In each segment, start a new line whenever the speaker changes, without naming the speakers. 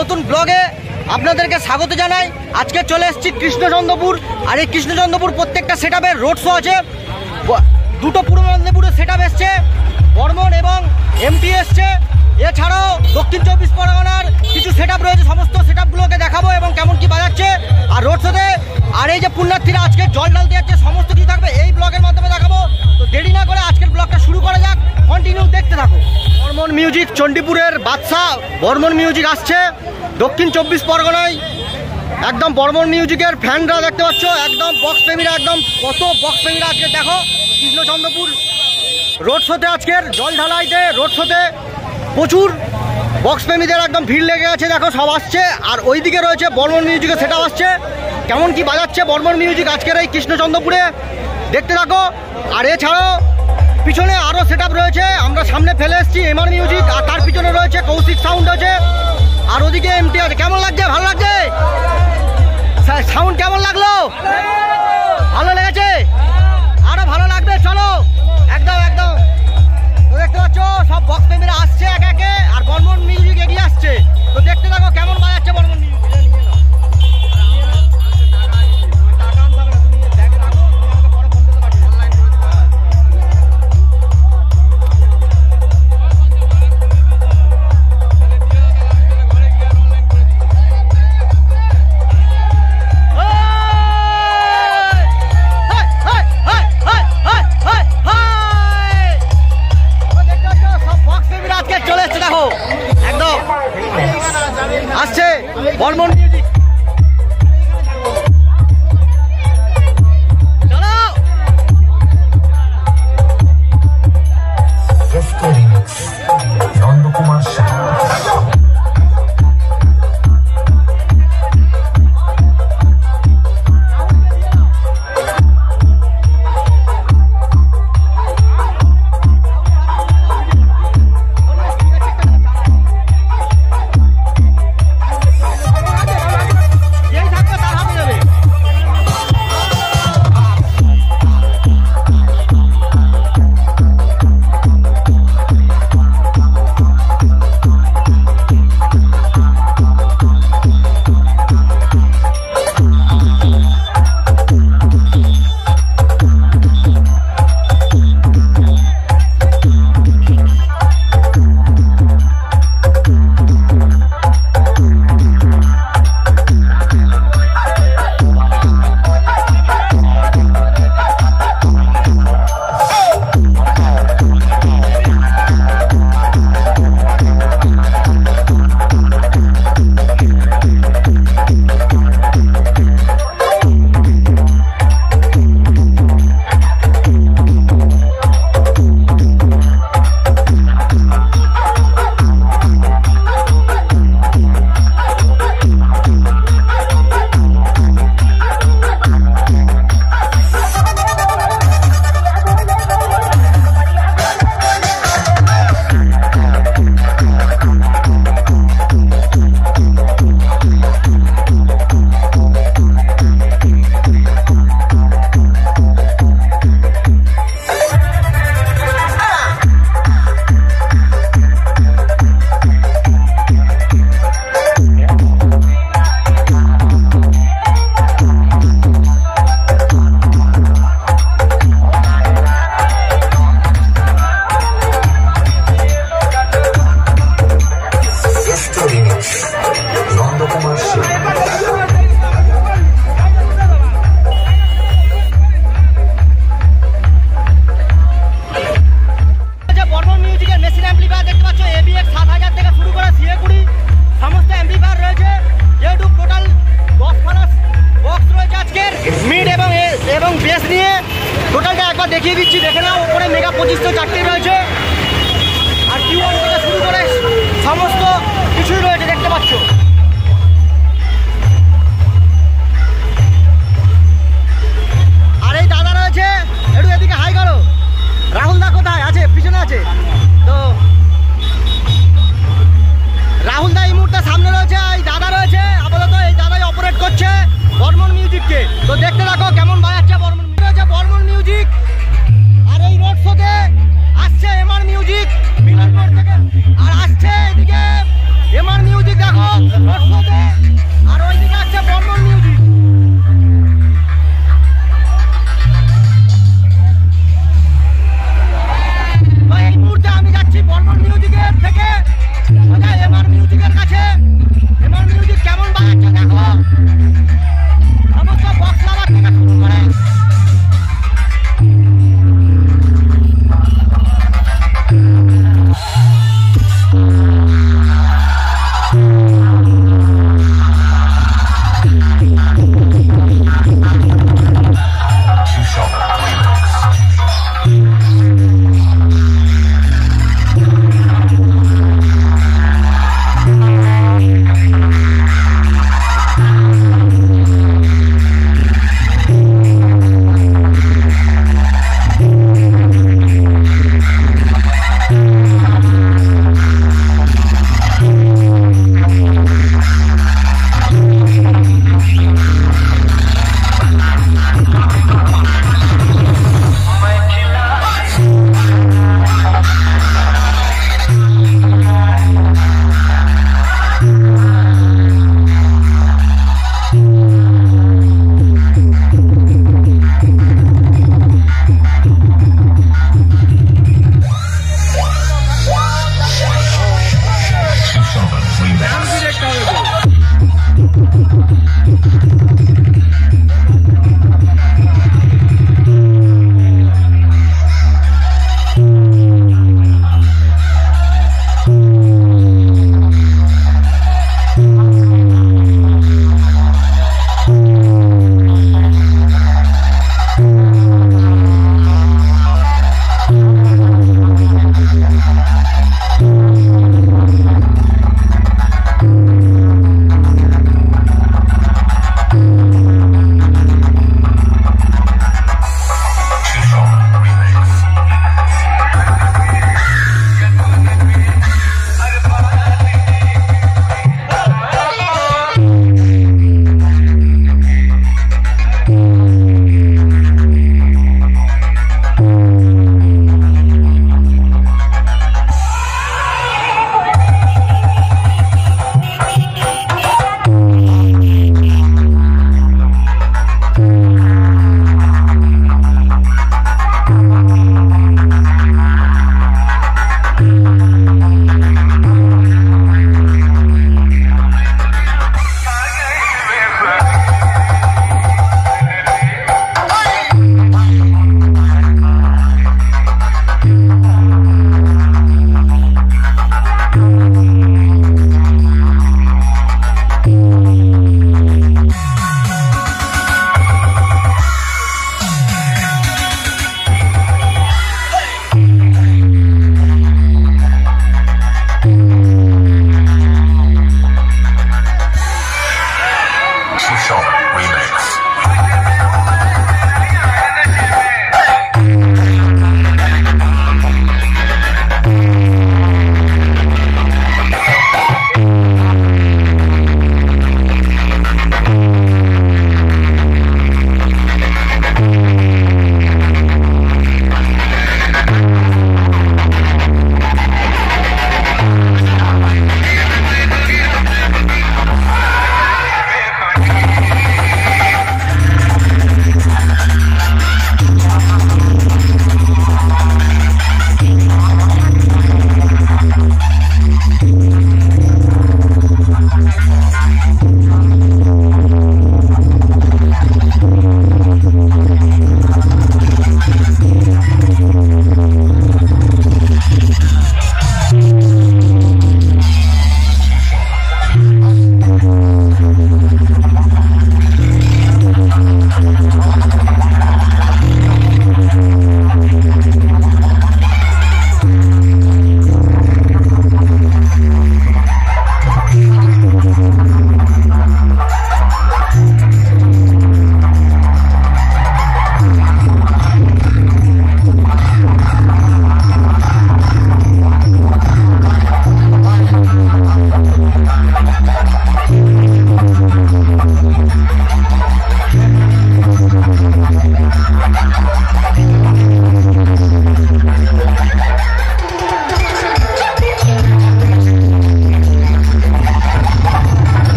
নতুন ব্লগে আপনাদেরকে স্বাগত জানাই। আজকে চলে এসেছি কৃষ্ণচন্দ্রপুর। আর এই কৃষ্ণচন্দ্রপুর প্রত্যেকটা সেটআপের রোড শো আছে। দুটো পূর্ব মেদিনীপুরের সেটআপ এসছে, বর্মন এবং এমটি এসছে। এছাড়াও দক্ষিণ 24 পরগনার কিছু সেটআপ রয়েছে, সমস্ত সেটআপগুলোকে দেখাবো এবং কেমন কি বাজাচ্ছে আর রোড শোতে। আর এই যে পুণ্যার্থীরা আজকে জল ঢাল দিয়ে যাচ্ছে, সমস্ত কিছু থাকবে এই ব্লগের মাধ্যমে দেখাবো। তো দেরি না করে আজকের ব্লগটা শুরু করা যাক, কন্টিনিউ দেখতে থাকো। বর্মন মিউজিক, চণ্ডীপুরের বাদশা বর্মন মিউজিক আসছে দক্ষিণ 24 পরগনায়। একদম বর্মন মিউজিকের ফ্যানরা দেখতে পাচ্ছ, একদম বক্স প্রেমীরা, একদম কত বক্স প্রেমীরা আজকে দেখো কৃষ্ণচন্দ্রপুর রোড শোতে। আজকের জল ঢালাইতে রোড শোতে প্রচুর বক্স প্রেমীদের একদম ভিড় লেগে আছে, দেখো সব আসছে। আর ওইদিকে রয়েছে বর্মন মিউজিকের সেটআপ আসছে, কেমন কি বাজাচ্ছে বর্মন মিউজিক আজকের এই কৃষ্ণচন্দ্রপুরে দেখতে থাকো। আর এছাড়াও পিছনে আরও সেটআপ রয়েছে, আমরা সামনে ফেলে এসেছি এমআর মিউজিক, আর তার পিছনে রয়েছে কৌশিক সাউন্ড আছে, আর ওদিকে এমটি আছে। কেমন লাগছে? ভালো লাগছে? সাউন্ড কেমন লাগলো? ভালো লেগেছে? আরো ভালো লাগবে, চলো একদম একদম। তো দেখতে পাচ্ছ সব বক্স প্রেমীরা আসছে একে একে, আর বর্মন মিউজিক এগিয়ে আসছে। তো দেখতে থাকো কেমন বাজাচ্ছে বর্মন মিউজিক। আসছে বর্মন মিউজিক।
নন্দকুমার দেখিয়ে দিচ্ছি, দেখে নাও। উপরে মেগা 2504টি রয়েছে, আর Q1 থেকে শুরু করে সমস্ত কিছুই রয়েছে দেখতে পাচ্ছ। আর এই দাদা রয়েছে, একটু এদিকে হাই করো। রাহুল দা কোথায় আছে? পিছনে আছে। তো রাহুল দা এই মুহূর্তে সামনে রয়েছে, এই দাদা রয়েছে আপাতত। এই দাদাই অপারেট করছে বর্মন মিউজিককে। তো দেখতে থাকো কেমন বাজাচ্ছে বর্মন মিউজিক। আর এই রোড শোতে আসছে এমআর মিউজিক মিলনপুর থেকে, আর আসছে এদিকে এমআর মিউজিক মিউজিক দেখো রোড শোতে, আর ওইদিকে আছে বর্মন মিউজিক। তো এই মুহূর্তে আমি যাচ্ছি বর্মন মিউজিকের থেকে সোজা এমআর মিউজিকের কাছে। এমআর মিউজিক কেমন বাজাচ্ছে দেখো, সমস্ত বক্স লাভার থেকে শুরু করে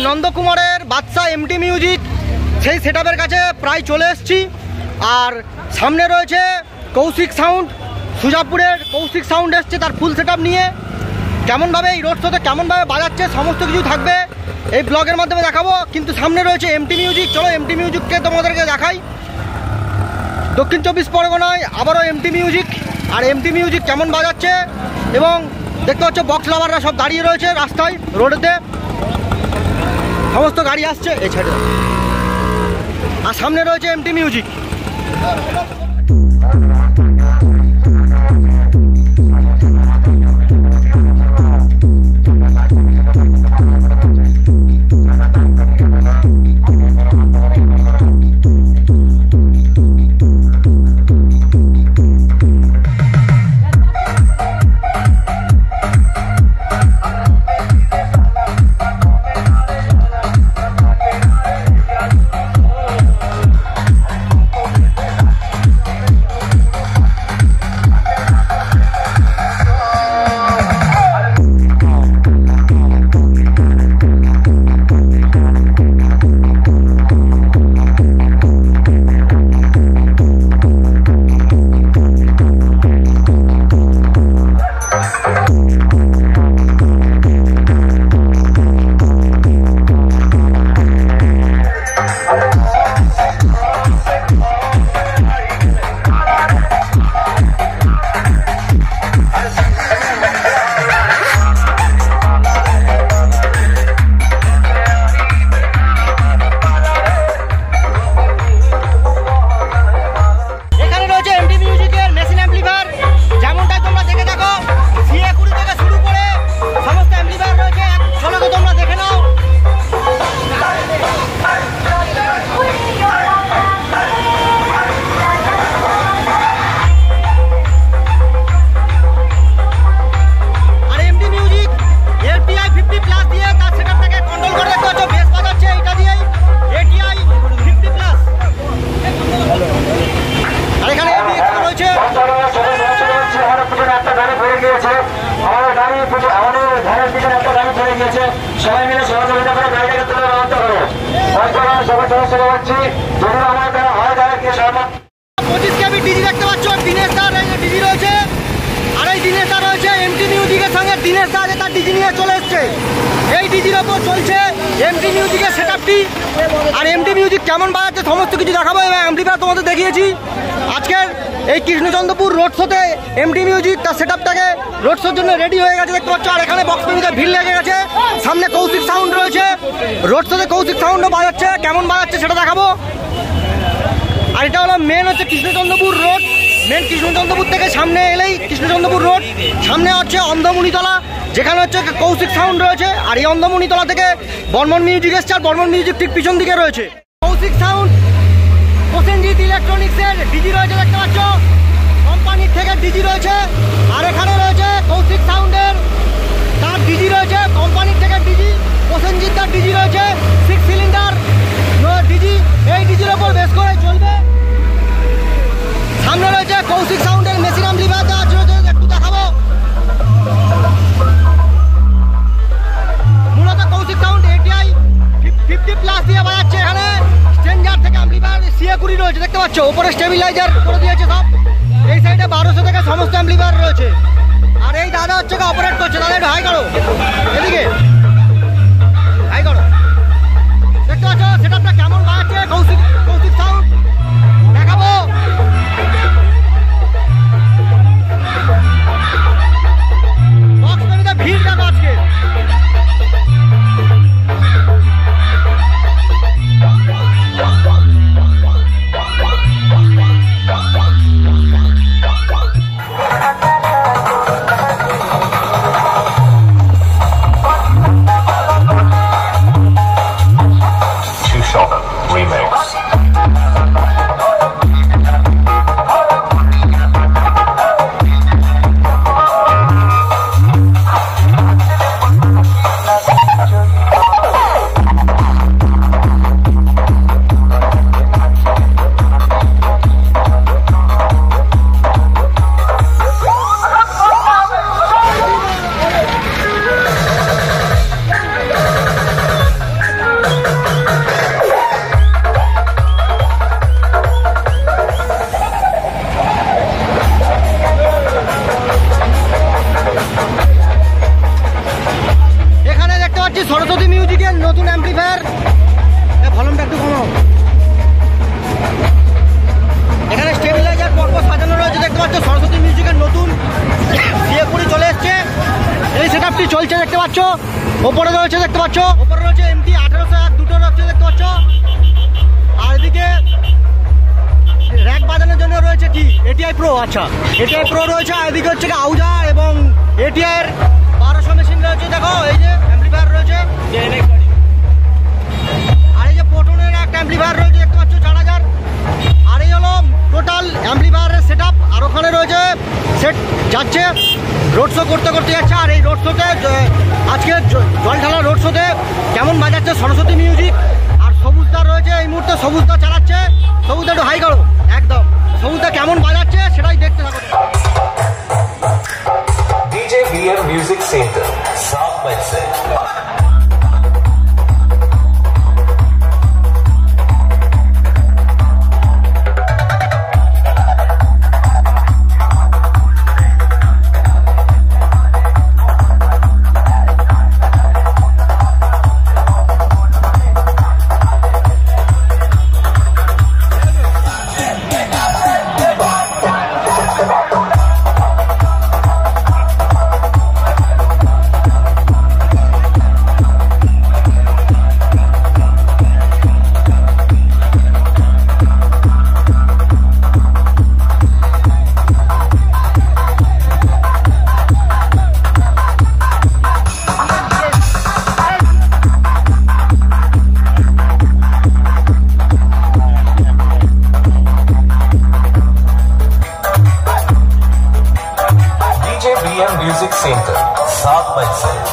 নন্দকুমারের বাদশা এমটি মিউজিক সেই সেটআপের কাছে প্রায় চলে এসেছি। আর সামনে রয়েছে কৌশিক সাউন্ড, সুজাপুরের কৌশিক সাউন্ড এসছে তার ফুল সেটআপ নিয়ে। কেমনভাবে এই রোড শোতে কেমনভাবে বাজাচ্ছে সমস্ত কিছু থাকবে এই ব্লগের মাধ্যমে দেখাবো। কিন্তু সামনে রয়েছে এমটি মিউজিক, চলো এমটি মিউজিককে তোমাদেরকে দেখাই। দক্ষিণ 24 পরগনায় আবারও এমটি মিউজিক, আর এমটি মিউজিক কেমন বাজাচ্ছে এবং দেখতে পাচ্ছ বক্স লাভাররা সব দাঁড়িয়ে রয়েছে রাস্তায়, রোডেতে সমস্ত গাড়ি আসছে এই সাইডে। আর সামনে রয়েছে এমটি মিউজিক।
সবাই মিলে সহযোগিতা করে গাড়িটাকে তুলে ব্যবস্থা করো। সবাই সমস্যা পাচ্ছি যদি আমার দ্বারা হয় তাদেরকে সর্বোচ্চ
25 কেবি ডিজি দেখতে পাচ্ছ, দিনেশ দার ডিজি রয়েছে। আর এই দিনেশ দা রয়েছে এমটি মিউজিকের সঙ্গে, দিনেশ দা তার ডিজি নিয়ে চলে এসছে। এই ডিজির ওপর চলছে এমটি মিউজিকের সেটআপটি। আর এমটি মিউজিক কেমন বাজাচ্ছে সমস্ত কিছু দেখাবো এবং অ্যাম্পলিফায়ার তোমাদের দেখিয়েছি। আজকের এই কৃষ্ণচন্দ্রপুর রোড শোতে এমটি মিউজিক তার সেটআপটাকে রোড শোর জন্য রেডি হয়ে গেছে দেখতে পাচ্ছ। আর এখানে বক্স প্রেমীদের ভিড় লেগে গেছে। সামনে কৌশিক সাউন্ড রয়েছে, রোড শোতে কৌশিক সাউন্ডও বাজাচ্ছে, কেমন বাজাচ্ছে সেটা দেখাবো। আর এটা হলো মেন হচ্ছে কৃষ্ণচন্দ্রপুর রোড। মেন কৃষ্ণচন্দ্রপুর থেকে সামনে এলেই কৃষ্ণচন্দ্রপুর রোড, সামনে হচ্ছে অন্ধমুনিতলা যেখানে হচ্ছে কৌশিক সাউন্ড রয়েছে। আর এই অন্ধমুনিতলা থেকে বর্মন মিউজিক এসছে, আর বর্মন মিউজিক ঠিক পিছন দিকে রয়েছে। কৌশিক সাউন্ড প্রসেনজিৎ ইলেকট্রনিক্সের ডিজি রয়েছে দেখতে পাচ্ছ, কোম্পানির থেকে ডিজি রয়েছে। আর এখানে রয়েছে কৌশিক সাউন্ডের তার ডিজি রয়েছে, কোম্পানির থেকে ডিজি, প্রসেনজিৎ তার ডিজি রয়েছে 6 সিলিন্ডার ডিজি। এই ডিজির ওপর বেশ করে চলবে। সামনে রয়েছে কৌশিক সাউন্ডের মেশিন অ্যাম্পলিফায়ার দেওয়া রয়েছে, একটু দেখাবো। মূলত কৌশিক সাউন্ড এটিআই 50+ দিয়ে বাজাচ্ছে। এখানে স্ট্রেঞ্জার থেকে অ্যাম্পলিফায়ার CA20 রয়েছে দেখতে পাচ্ছ, উপরে স্টেবিলাইজার করে দিয়েছে সব। এই সাইডে 1200 থেকে সমস্ত অ্যাম্পলিফায়ার রয়েছে। আর এই দাদা হচ্ছে অপারেট করছে, দাদা একটু হাই করো, এদিকে হাই করো। দেখতে পাচ্ছ সেটআপটা কেমন বাজাচ্ছে কৌশিক সাউন্ড, দেখাবো। বক্স প্রেমীদের ভিড় দেখো আজকে। ওপরে রয়েছে দেখতে পাচ্ছ, ওপরে রয়েছে MT 1801 দুটো রয়েছে দেখতে পাচ্ছ। আর এদিকে র্যাক বাজানোর জন্য রয়েছে কি ATI Pro। আচ্ছা, ATI Pro রয়েছে। আর এদিকে হচ্ছে আউজা এবং ATI এর 1200 মেশিন রয়েছে। দেখো এই যে অ্যাম্পলিফায়ার রয়েছে, আর এই যে পটনের একটা অ্যাম্পলিফায়ার রয়েছে দেখতে পাচ্ছ 4000। আর এই হলো টোটাল অ্যাম্পলিফায়ারের সেট আপ। আর ওখানে রয়েছে সেট যাচ্ছে, রোড শো করতে করতে যাচ্ছে। আর এই রোড শোতে আজকে জল ঢালা রোড শোতে কেমন বাজাচ্ছে সরস্বতী মিউজিক। আর সবুজদা রয়েছে এই মুহূর্তে, সবুজদা চালাচ্ছে। সবুজদা একটু হাই করো, একদম সবুজদা কেমন বাজাচ্ছে সেটাই দেখতে থাকো।
DJ BM Music Center, South by South. Music Center, South by South.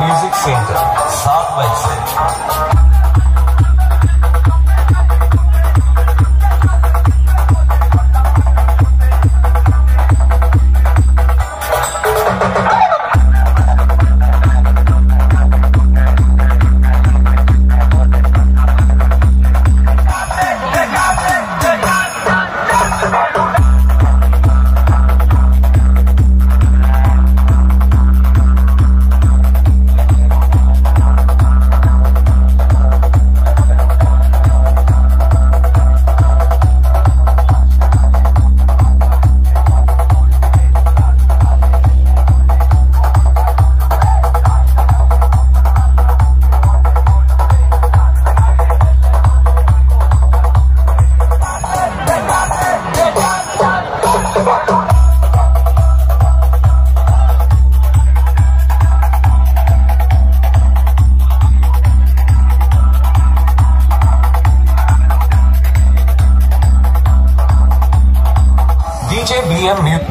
Music Center, South by South. DJ BM Music.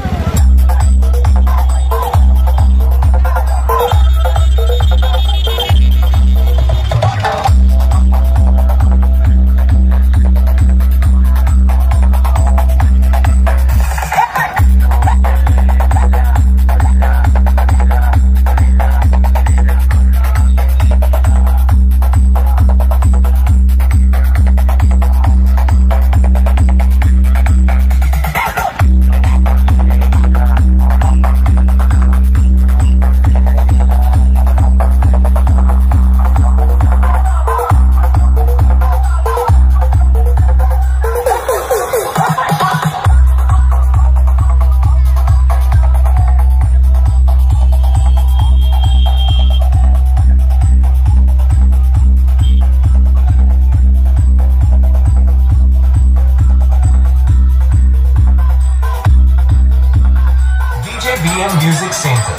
BM Music Center,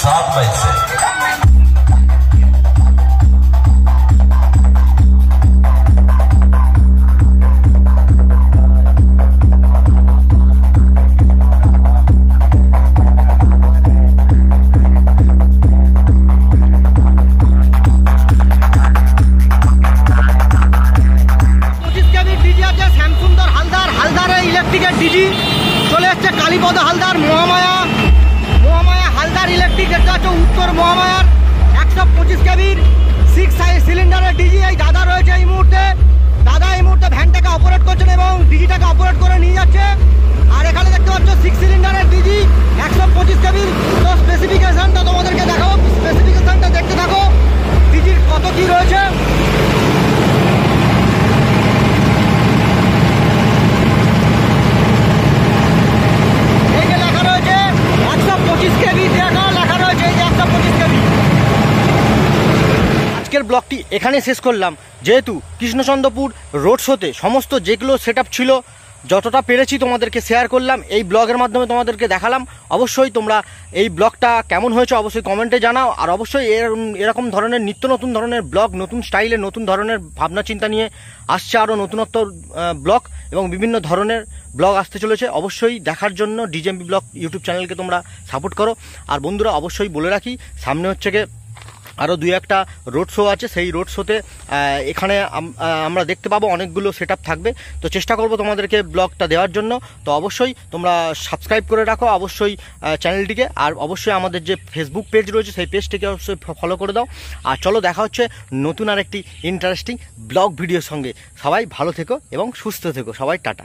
South by South.
ডিজি আছে স্যামসুং এসছে কালীপদ হালদার মহামায়া হালদার ইলেকট্রিক, দেখতে পাচ্ছ উত্তর মহামায়ার 125 কেবির 6 সিলিন্ডারের ডিজি। এই দাদা রয়েছে এই মুহূর্তে, দাদা এই মুহূর্তে ভ্যানটাকে অপারেট করছেন এবং ডিজিটাকে অপারেট করে নিয়ে যাচ্ছে। আর এখানে দেখতে পাচ্ছ 6 সিলিন্ডারের ডিজি 125 কেবির। তো স্পেসিফিকেশনটা তোমাদেরকে দেখাবো, স্পেসিফিকেশনটা দেখতে থাকো ডিজির কত কি রয়েছে। এই যে লেখা রয়েছে 125 কেবি, লেখা রয়েছে এই যে 125 কেবি।
আজকের ব্লগটি এখানে শেষ করলাম, যেহেতু কৃষ্ণচন্দ্রপুর রোড শোতে সমস্ত যেগুলো সেট আপ ছিল যতটা পেরেছি তোমাদেরকে শেয়ার করলাম, এই ব্লগের মাধ্যমে তোমাদেরকে দেখালাম। অবশ্যই তোমরা এই ব্লগটা কেমন হয়েছে অবশ্যই কমেন্টে জানাও। আর অবশ্যই এরকম ধরনের নিত্য নতুন ধরনের ব্লগ, নতুন স্টাইলে নতুন ধরনের ভাবনা চিন্তা নিয়ে আসছে আরও নতুনত্ব ব্লগ এবং বিভিন্ন ধরনের ব্লগ আসতে চলেছে। অবশ্যই দেখার জন্য ডিজেএমবি ব্লগ ইউটিউব চ্যানেলকে তোমরা সাপোর্ট করো। আর বন্ধুরা অবশ্যই বলে রাখি, সামনে হচ্ছে গিয়ে আরও 2-1টা রোড শো আছে। সেই রোড শোতে এখানে আমরা দেখতে পাবো অনেকগুলো সেট আপ থাকবে। তো চেষ্টা করব তোমাদেরকে ব্লগটা দেওয়ার জন্য। তো অবশ্যই তোমরা সাবস্ক্রাইব করে রাখো অবশ্যই চ্যানেলটিকে। আর অবশ্যই আমাদের যে ফেসবুক পেজ রয়েছে সেই পেজটিকে অবশ্যই ফলো করে দাও। আর চলো দেখা হচ্ছে নতুন আর একটি ইন্টারেস্টিং ব্লগ ভিডিওর সঙ্গে। সবাই ভালো থেকো এবং সুস্থ থেকো, সবাই টাটা।